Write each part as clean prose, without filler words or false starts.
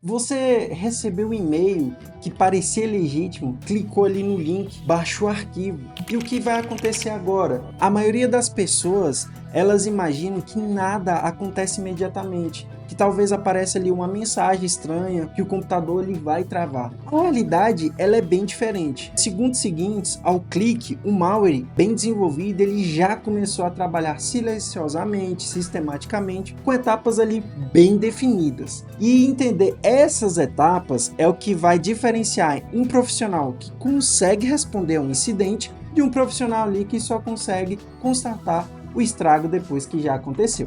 Você recebeu um e-mail que parecia legítimo, clicou ali no link, baixou o arquivo. E o que vai acontecer agora? A maioria das pessoas, elas imaginam que nada acontece imediatamente, que talvez apareça ali uma mensagem estranha, que o computador ele vai travar. A realidade, ela é bem diferente. Segundos seguintes, ao clique, o malware bem desenvolvido, ele já começou a trabalhar silenciosamente, sistematicamente, com etapas ali bem definidas. E entender essas etapas é o que vai diferenciar um profissional que consegue responder a um incidente de um profissional ali que só consegue constatar o estrago depois que já aconteceu.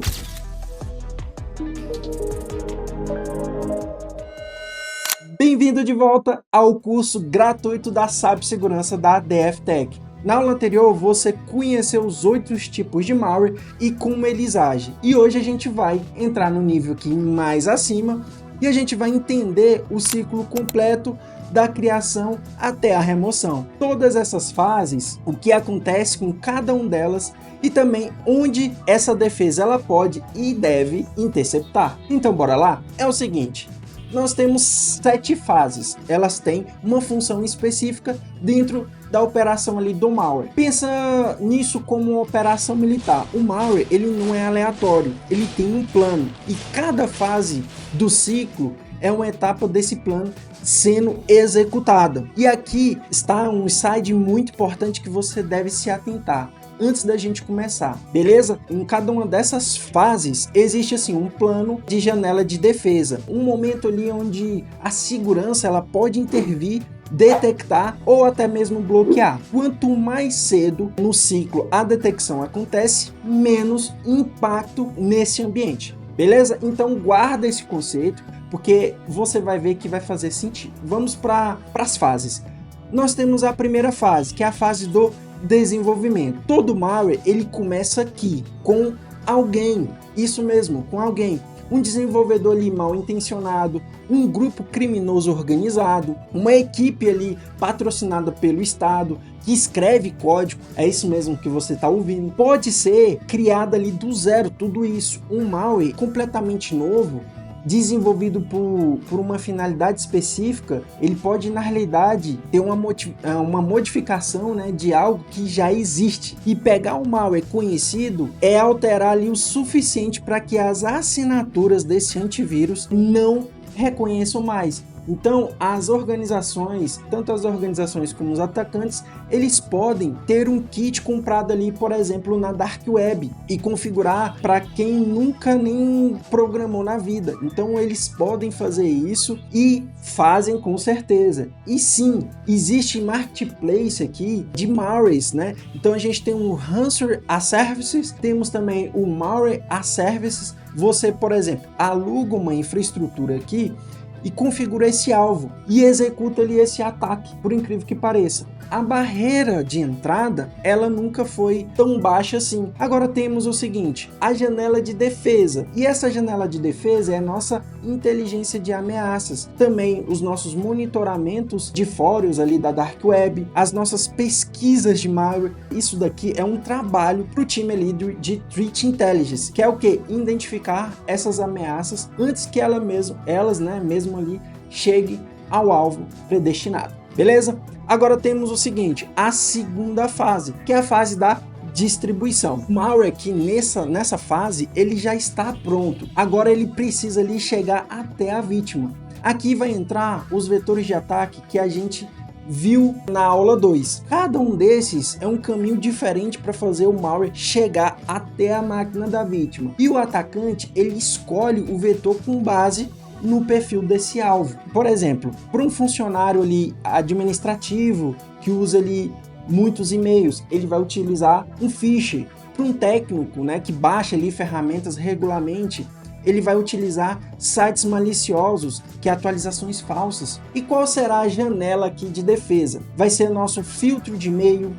Bem-vindo de volta ao curso gratuito da Cibersegurança da DF Tech. Na aula anterior você conheceu os 8 tipos de malware e como eles agem. E hoje a gente vai entrar no nível aqui mais acima e a gente vai entender o ciclo completo da criação até a remoção. Todas essas fases, o que acontece com cada uma delas e também onde essa defesa ela pode e deve interceptar. Então bora lá? É o seguinte, nós temos 7 fases, elas têm uma função específica dentro da operação ali do malware. Pensa nisso como uma operação militar. O malware ele não é aleatório, ele tem um plano e cada fase do ciclo é uma etapa desse plano sendo executada. E aqui está um insight muito importante que você deve se atentar antes da gente começar, beleza? Em cada uma dessas fases existe assim um plano de janela de defesa, um momento ali onde a segurança ela pode intervir, detectar ou até mesmo bloquear. Quanto mais cedo no ciclo a detecção acontece, menos impacto nesse ambiente. Beleza? Então guarda esse conceito, porque você vai ver que vai fazer sentido. Vamos para as fases. Nós temos a primeira fase, que é a fase do desenvolvimento. Todo malware ele começa aqui, com alguém, isso mesmo, com alguém. Um desenvolvedor ali mal intencionado, um grupo criminoso organizado, uma equipe ali patrocinada pelo Estado, que escreve código, é isso mesmo que você está ouvindo. Pode ser criado ali do zero, tudo isso. Um malware completamente novo, desenvolvido por uma finalidade específica, ele pode na realidade ter uma modificação, né, de algo que já existe, e pegar um malware conhecido é alterar ali o suficiente para que as assinaturas desse antivírus não reconheçam mais. Então as organizações, tanto as organizações como os atacantes, eles podem ter um kit comprado ali, por exemplo, na Dark Web e configurar para quem nunca nem programou na vida. Então eles podem fazer isso e fazem com certeza. E sim, existe marketplace aqui de malwares, né? Então a gente tem o Ransomware as Services, temos também o Malware as Services. Você, por exemplo, aluga uma infraestrutura aqui e configura esse alvo e executa ali esse ataque, por incrível que pareça. A barreira de entrada, ela nunca foi tão baixa assim. Agora temos o seguinte, a janela de defesa. E essa janela de defesa é a nossa inteligência de ameaças. Também os nossos monitoramentos de fóruns ali da Dark Web, as nossas pesquisas de malware. Isso daqui é um trabalho para o time ali de Threat Intelligence, que é o que? Identificar essas ameaças antes que elas, né, mesmo ali, cheguem ao alvo predestinado. Beleza? Agora temos o seguinte, a segunda fase, que é a fase da distribuição. O malware aqui nessa fase, ele já está pronto. Agora ele precisa ali chegar até a vítima. Aqui vai entrar os vetores de ataque que a gente viu na aula 2. Cada um desses é um caminho diferente para fazer o malware chegar até a máquina da vítima. E o atacante, ele escolhe o vetor com base no perfil desse alvo. Por exemplo, para um funcionário ali administrativo que usa ali muitos e-mails, ele vai utilizar um phishing. Para um técnico, né, que baixa ali ferramentas regularmente, ele vai utilizar sites maliciosos, que é atualizações falsas. E qual será a janela aqui de defesa? Vai ser nosso filtro de e-mail,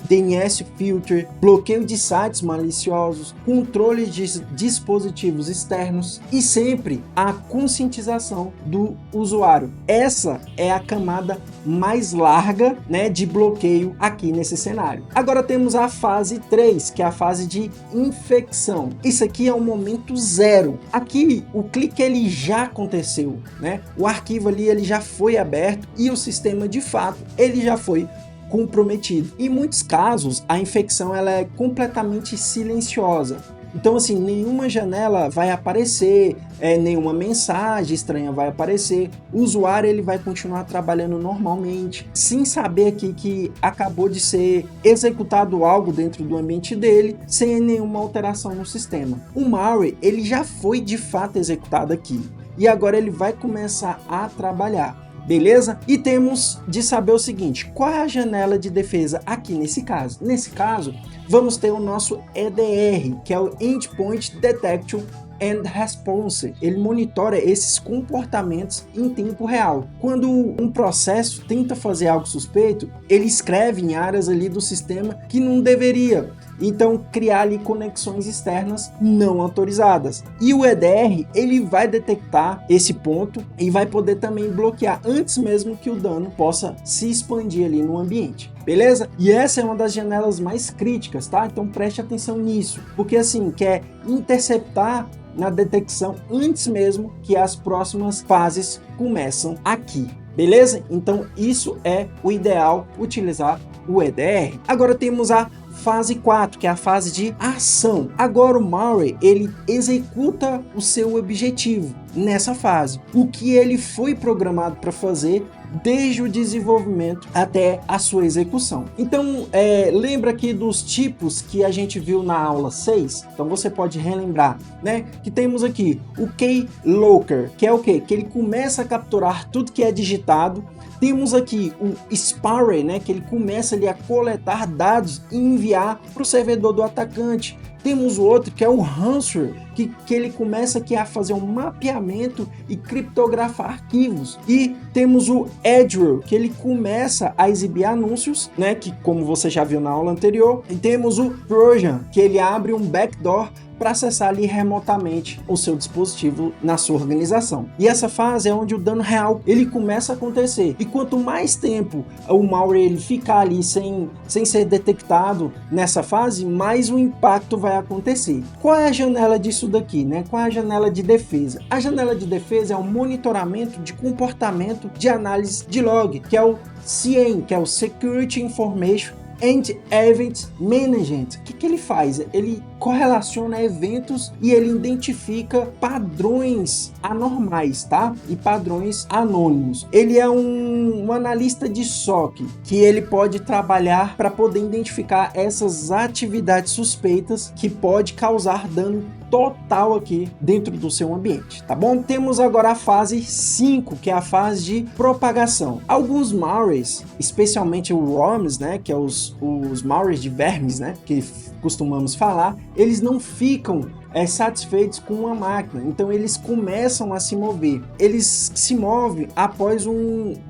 DNS filter, bloqueio de sites maliciosos, controle de dispositivos externos e sempre a conscientização do usuário. Essa é a camada mais larga, né, de bloqueio aqui nesse cenário. Agora temos a fase 3, que é a fase de infecção. Isso aqui é o momento zero. Aqui o clique ele já aconteceu, né? O arquivo ali ele já foi aberto e o sistema de fato ele já foi comprometido. Em muitos casos a infecção ela é completamente silenciosa. Então assim, nenhuma janela vai aparecer, nenhuma mensagem estranha vai aparecer, o usuário ele vai continuar trabalhando normalmente, sem saber aqui que acabou de ser executado algo dentro do ambiente dele, sem nenhuma alteração no sistema. O malware ele já foi de fato executado aqui, e agora ele vai começar a trabalhar. Beleza? E temos de saber o seguinte, qual é a janela de defesa aqui nesse caso? Nesse caso, vamos ter o nosso EDR, que é o Endpoint Detection and Response. Ele monitora esses comportamentos em tempo real. Quando um processo tenta fazer algo suspeito, ele escreve em áreas ali do sistema que não deveria. Então criar ali conexões externas não autorizadas. E o EDR ele vai detectar esse ponto e vai poder também bloquear antes mesmo que o dano possa se expandir ali no ambiente. Beleza? E essa é uma das janelas mais críticas, tá? Então preste atenção nisso, porque assim, quer interceptar na detecção antes mesmo que as próximas fases começam aqui. Beleza? Então isso é o ideal, utilizar o EDR. Agora temos a fase 4, que é a fase de ação. Agora o malware ele executa o seu objetivo nessa fase, o que ele foi programado para fazer desde o desenvolvimento até a sua execução. Então, lembra aqui dos tipos que a gente viu na aula 6? Então você pode relembrar, né? Que temos aqui o Keylogger, que é o quê? Que ele começa a capturar tudo que é digitado. Temos aqui o Spyware, né? Que ele começa ali a coletar dados e enviar para o servidor do atacante. Temos o outro que é o Ransomware, que ele começa aqui a fazer um mapeamento e criptografar arquivos. E temos o Adware, que ele começa a exibir anúncios, né, que como você já viu na aula anterior. E temos o Trojan, que ele abre um backdoor para acessar ali remotamente o seu dispositivo na sua organização. E essa fase é onde o dano real ele começa a acontecer. E quanto mais tempo o malware ele ficar ali sem ser detectado nessa fase, mais o impacto vai acontecer. Qual é a janela disso daqui, né? Qual é a janela de defesa? A janela de defesa é o monitoramento de comportamento de análise de log, que é o SIEM, que é o Security Information and Event Management. O que ele faz? Ele correlaciona eventos e ele identifica padrões anormais, tá? E padrões anônimos. Ele é um analista de SOC, que ele pode trabalhar para poder identificar essas atividades suspeitas que pode causar dano total aqui dentro do seu ambiente, tá bom? Temos agora a fase 5, que é a fase de propagação. Alguns malwares, especialmente o worms, né, que é os malwares de vermes, né, que costumamos falar, eles não ficam satisfeitos com uma máquina, então eles começam a se mover. Eles se movem após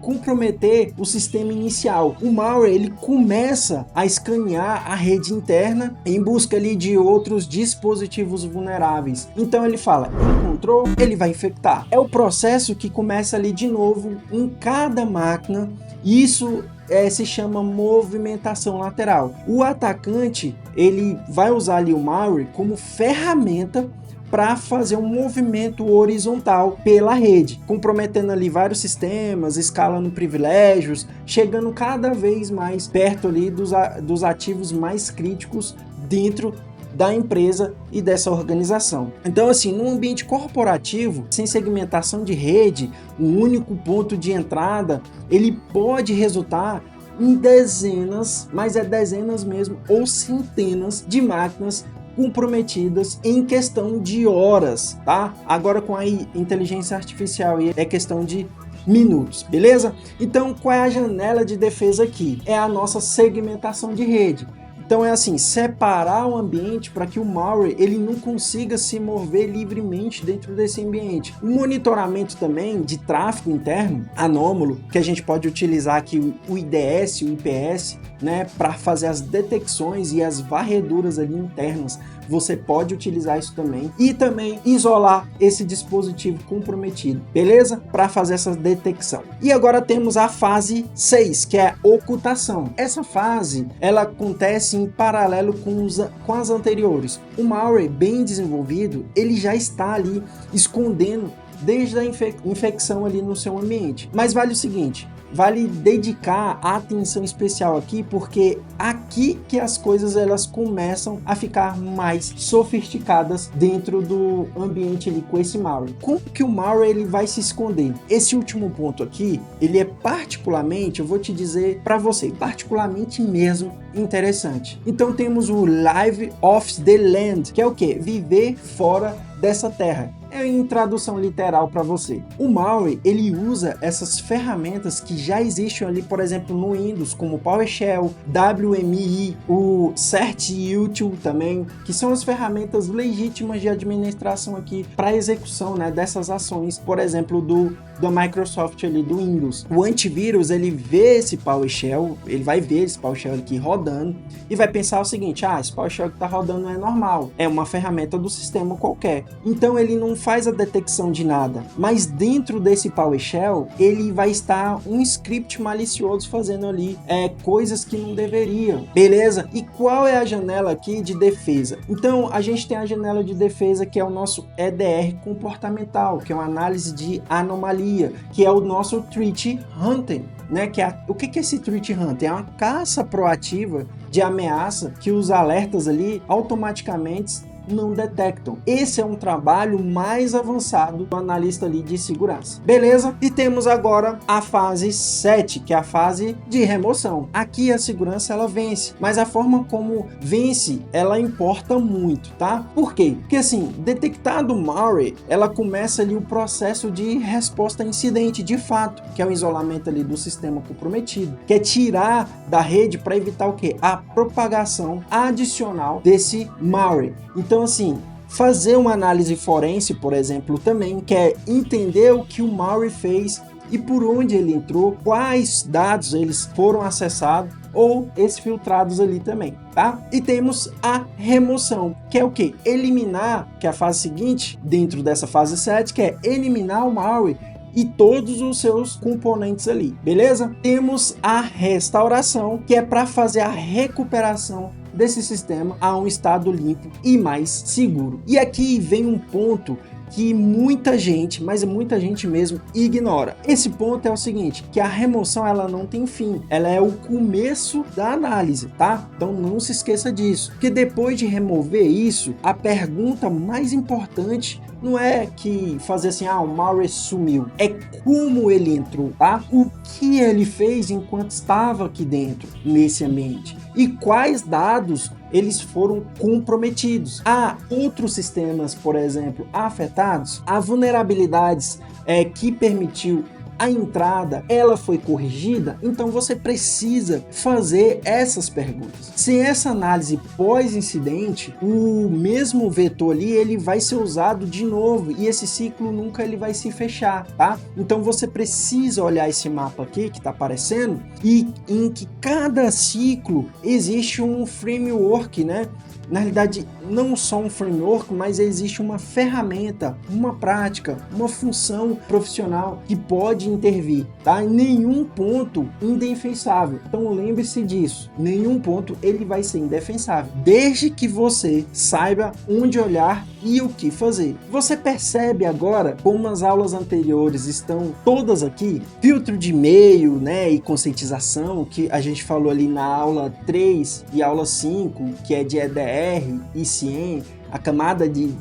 comprometer o sistema inicial. O malware ele começa a escanear a rede interna em busca ali de outros dispositivos vulneráveis. Então ele fala, encontrou, ele vai infectar. É o processo que começa ali de novo em cada máquina. Isso se chama movimentação lateral. O atacante ele vai usar ali o malware como ferramenta para fazer um movimento horizontal pela rede, comprometendo ali vários sistemas, escalando privilégios, chegando cada vez mais perto ali dos ativos mais críticos dentro da empresa e dessa organização. Então assim, num ambiente corporativo, sem segmentação de rede, um único ponto de entrada, ele pode resultar em dezenas, mas dezenas mesmo, ou centenas de máquinas comprometidas em questão de horas, tá? Agora com a inteligência artificial é questão de minutos, beleza? Então qual é a janela de defesa aqui? É a nossa segmentação de rede. Então é assim, separar o ambiente para que o malware ele não consiga se mover livremente dentro desse ambiente. O monitoramento também de tráfego interno anômalo, que a gente pode utilizar aqui o IDS, o IPS, né, para fazer as detecções e as varreduras ali internas. Você pode utilizar isso também e também isolar esse dispositivo comprometido, beleza? Para fazer essa detecção. E agora temos a fase 6, que é a ocultação. Essa fase, ela acontece em paralelo com as anteriores. O malware bem desenvolvido, ele já está ali escondendo desde a infecção ali no seu ambiente. Mas vale o seguinte, vale dedicar atenção especial aqui, porque aqui que as coisas elas começam a ficar mais sofisticadas dentro do ambiente ali com esse malware. Como que o malware ele vai se esconder? Esse último ponto aqui, ele é particularmente, eu vou te dizer para você, particularmente mesmo interessante. Então temos o Live Off the Land, que é o que? Viver fora dessa terra. É em tradução literal para você. O malware, ele usa essas ferramentas que já existem ali, por exemplo, no Windows, como PowerShell, WMI, o CertUtil também, que são as ferramentas legítimas de administração aqui para execução, né, dessas ações, por exemplo, da Microsoft ali, do Windows. O antivírus, ele vê esse PowerShell, ele vai ver esse PowerShell aqui rodando e vai pensar o seguinte, esse PowerShell que está rodando não é normal, é uma ferramenta do sistema qualquer. Então ele não faz a detecção de nada, mas dentro desse PowerShell ele vai estar um script malicioso fazendo ali coisas que não deveriam, beleza? E qual é a janela aqui de defesa? Então a gente tem a janela de defesa que é o nosso EDR comportamental, que é uma análise de anomalia, que é o nosso Threat Hunting, né? O que é esse Threat Hunting? É uma caça proativa de ameaça que os alertas ali automaticamente não detectam. Esse é um trabalho mais avançado do analista ali de segurança. Beleza? E temos agora a fase 7, que é a fase de remoção. Aqui a segurança ela vence, mas a forma como vence, ela importa muito, tá? Por quê? Porque assim, detectado o malware, ela começa ali o processo de resposta a incidente de fato, que é o isolamento ali do sistema comprometido, que é tirar da rede para evitar o quê? A propagação adicional desse malware. Então assim, fazer uma análise forense, por exemplo, também, que é entender o que o malware fez e por onde ele entrou, quais dados eles foram acessados ou exfiltrados ali também, tá? E temos a remoção, que é o que? Eliminar, que é a fase seguinte, dentro dessa fase 7, que é eliminar o malware e todos os seus componentes ali, beleza? Temos a restauração, que é para fazer a recuperação desse sistema a um estado limpo e mais seguro. E aqui vem um ponto que muita gente, mas muita gente mesmo, ignora. Esse ponto é o seguinte, que a remoção ela não tem fim, ela é o começo da análise, tá? Então não se esqueça disso, porque depois de remover isso, a pergunta mais importante não é que fazer assim, o malware sumiu, é como ele entrou, tá? O que ele fez enquanto estava aqui dentro, nesse ambiente, e quais dados eles foram comprometidos. Há outros sistemas, por exemplo, afetados, há vulnerabilidades que permitiu a entrada, ela foi corrigida, então você precisa fazer essas perguntas. Sem essa análise pós-incidente, o mesmo vetor ali, ele vai ser usado de novo e esse ciclo nunca ele vai se fechar, tá? Então você precisa olhar esse mapa aqui que está aparecendo e em que cada ciclo existe um framework, né? Na realidade, não só um framework, mas existe uma ferramenta, uma prática, uma função profissional que pode intervir, tá? Em nenhum ponto indefensável. Então lembre-se disso, nenhum ponto ele vai ser indefensável, desde que você saiba onde olhar e o que fazer. Você percebe agora como as aulas anteriores estão todas aqui? Filtro de e-mail, né, e conscientização, que a gente falou ali na aula 3 e aula 5, que é de EDR e CIEM, a camada de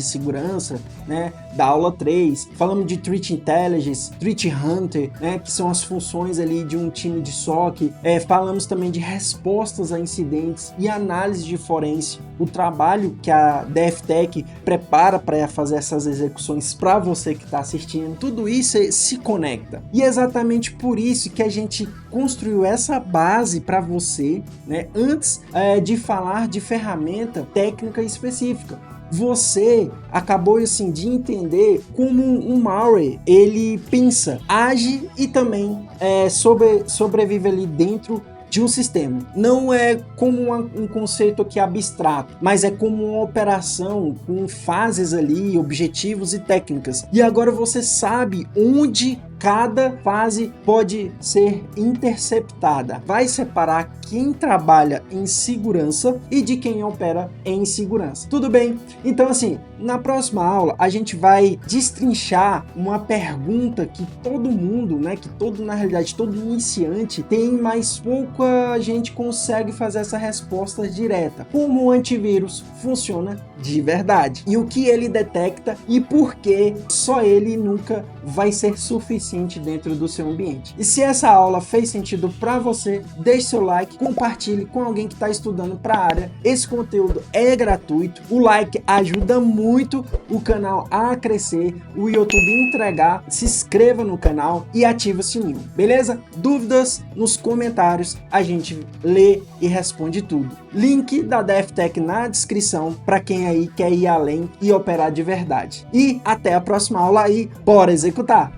segurança, né? da aula 3, falamos de Threat Intelligence, Threat Hunter, né, que são as funções ali de um time de SOC, falamos também de respostas a incidentes e análise de forense, o trabalho que a DFTech prepara para fazer essas execuções para você que está assistindo, tudo isso se conecta. E é exatamente por isso que a gente construiu essa base para você, né, antes de falar de ferramenta técnica específica. Você acabou assim de entender como um malware ele pensa, age e também sobrevive ali dentro de um sistema. Não é como um conceito aqui abstrato, mas é como uma operação com fases ali, objetivos e técnicas. E agora você sabe onde cada fase pode ser interceptada. Vai separar quem trabalha em segurança e de quem opera em segurança. Tudo bem? Então assim, na próxima aula a gente vai destrinchar uma pergunta que todo mundo, né, na realidade todo iniciante tem, mas pouca gente consegue fazer essa resposta direta. Como o antivírus funciona de verdade e o que ele detecta e por que só ele nunca vai ser suficiente dentro do seu ambiente. E se essa aula fez sentido para você, deixe seu like, compartilhe com alguém que está estudando para a área. Esse conteúdo é gratuito, o like ajuda muito o canal a crescer, o YouTube entregar, se inscreva no canal e ative o sininho, beleza? Dúvidas nos comentários, a gente lê e responde tudo. Link da DFTech na descrição para quem aí quer ir além e operar de verdade. E até a próxima aula aí, bora executar!